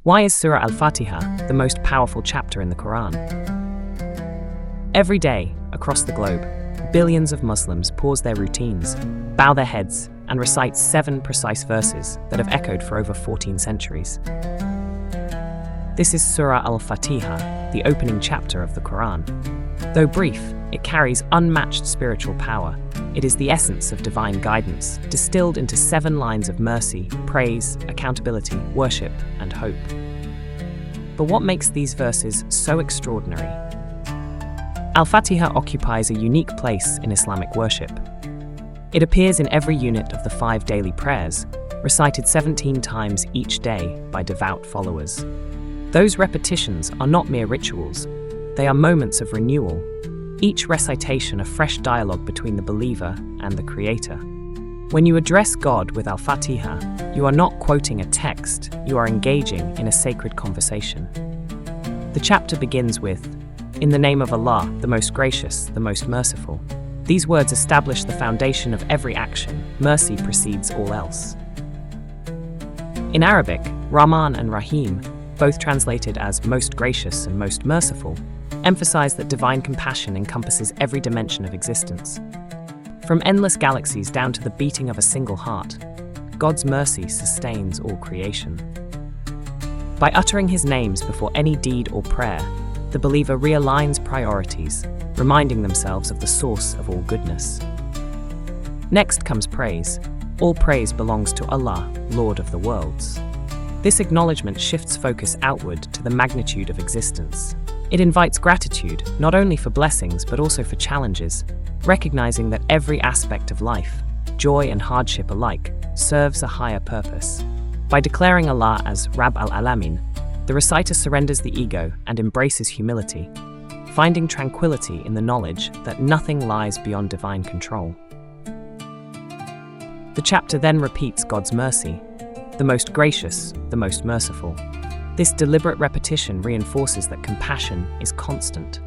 Why is Surah Al-Fatiha the most powerful chapter in the Quran? Every day, across the globe, billions of Muslims pause their routines, bow their heads, and recite 7 precise verses that have echoed for over 14 centuries. This is Surah Al-Fatiha, the opening chapter of the Quran. Though brief, it carries unmatched spiritual power. It is the essence of divine guidance, distilled into 7 lines of mercy, praise, accountability, worship, and hope. But what makes these verses so extraordinary? Al-Fatiha occupies a unique place in Islamic worship. It appears in every unit of the 5 daily prayers, recited 17 times each day by devout followers. Those repetitions are not mere rituals, they are moments of renewal, each recitation a fresh dialogue between the believer and the Creator. When you address God with Al-Fatiha, you are not quoting a text, you are engaging in a sacred conversation. The chapter begins with, "In the name of Allah, the most gracious, the most merciful." These words establish the foundation of every action. Mercy precedes all else. In Arabic, Rahman and Rahim, both translated as most gracious and most merciful, emphasize that divine compassion encompasses every dimension of existence. From endless galaxies down to the beating of a single heart, God's mercy sustains all creation. By uttering His names before any deed or prayer, the believer realigns priorities, reminding themselves of the source of all goodness. Next comes praise. All praise belongs to Allah, Lord of the worlds. This acknowledgement shifts focus outward to the magnitude of existence. It invites gratitude, not only for blessings but also for challenges, recognizing that every aspect of life, joy and hardship alike, serves a higher purpose. By declaring Allah as Rabb al-Alamin, the reciter surrenders the ego and embraces humility, finding tranquility in the knowledge that nothing lies beyond divine control. The chapter then repeats God's mercy, the most gracious, the most merciful. This deliberate repetition reinforces that compassion is constant.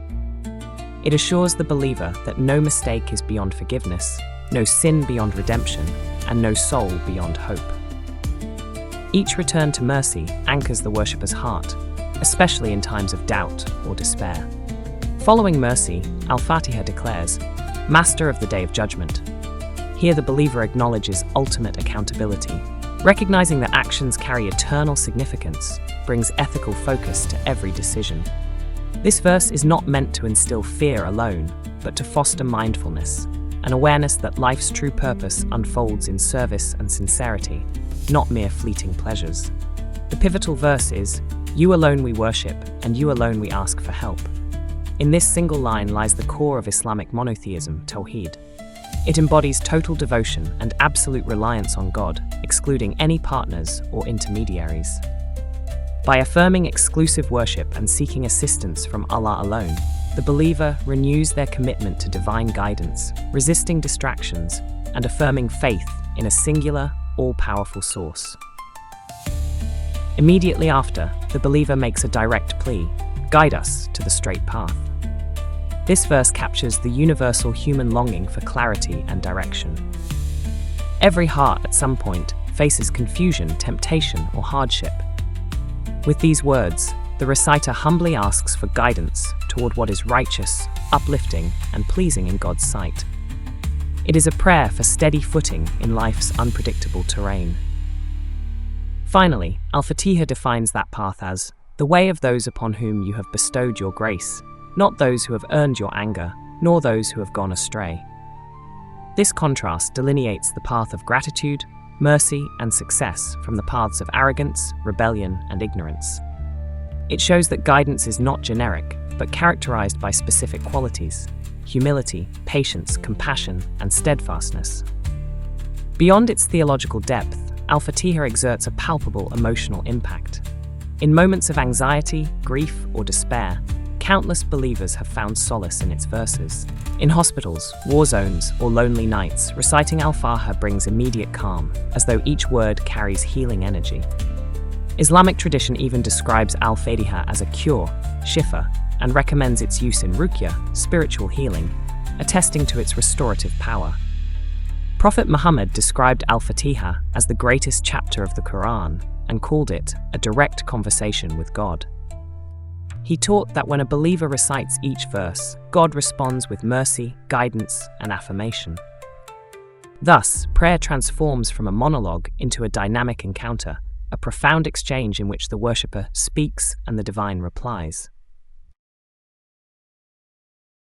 It assures the believer that no mistake is beyond forgiveness, no sin beyond redemption, and no soul beyond hope. Each return to mercy anchors the worshipper's heart, especially in times of doubt or despair. Following mercy, Al-Fatiha declares, "Master of the Day of Judgment." Here the believer acknowledges ultimate accountability. Recognizing that actions carry eternal significance brings ethical focus to every decision. This verse is not meant to instill fear alone, but to foster mindfulness, an awareness that life's true purpose unfolds in service and sincerity, not mere fleeting pleasures. The pivotal verse is, "You alone we worship, and you alone we ask for help." In this single line lies the core of Islamic monotheism, Tawheed. It embodies total devotion and absolute reliance on God, excluding any partners or intermediaries. By affirming exclusive worship and seeking assistance from Allah alone, the believer renews their commitment to divine guidance, resisting distractions, and affirming faith in a singular, all-powerful source. Immediately after, the believer makes a direct plea, "Guide us to the straight path." This verse captures the universal human longing for clarity and direction. Every heart at some point faces confusion, temptation, or hardship. With these words, the reciter humbly asks for guidance toward what is righteous, uplifting, and pleasing in God's sight. It is a prayer for steady footing in life's unpredictable terrain. Finally, Al-Fatiha defines that path as the way of those upon whom you have bestowed your grace, not those who have earned your anger, nor those who have gone astray. This contrast delineates the path of gratitude, mercy, and success from the paths of arrogance, rebellion, and ignorance. It shows that guidance is not generic, but characterized by specific qualities: humility, patience, compassion, and steadfastness. Beyond its theological depth, Al-Fatiha exerts a palpable emotional impact. In moments of anxiety, grief, or despair, countless believers have found solace in its verses. In hospitals, war zones, or lonely nights, reciting Al-Fatiha brings immediate calm, as though each word carries healing energy. Islamic tradition even describes Al-Fatiha as a cure, shifa, and recommends its use in ruqya, spiritual healing, attesting to its restorative power. Prophet Muhammad described Al-Fatiha as the greatest chapter of the Quran, and called it a direct conversation with God. He taught that when a believer recites each verse, God responds with mercy, guidance, and affirmation. Thus, prayer transforms from a monologue into a dynamic encounter, a profound exchange in which the worshipper speaks and the divine replies.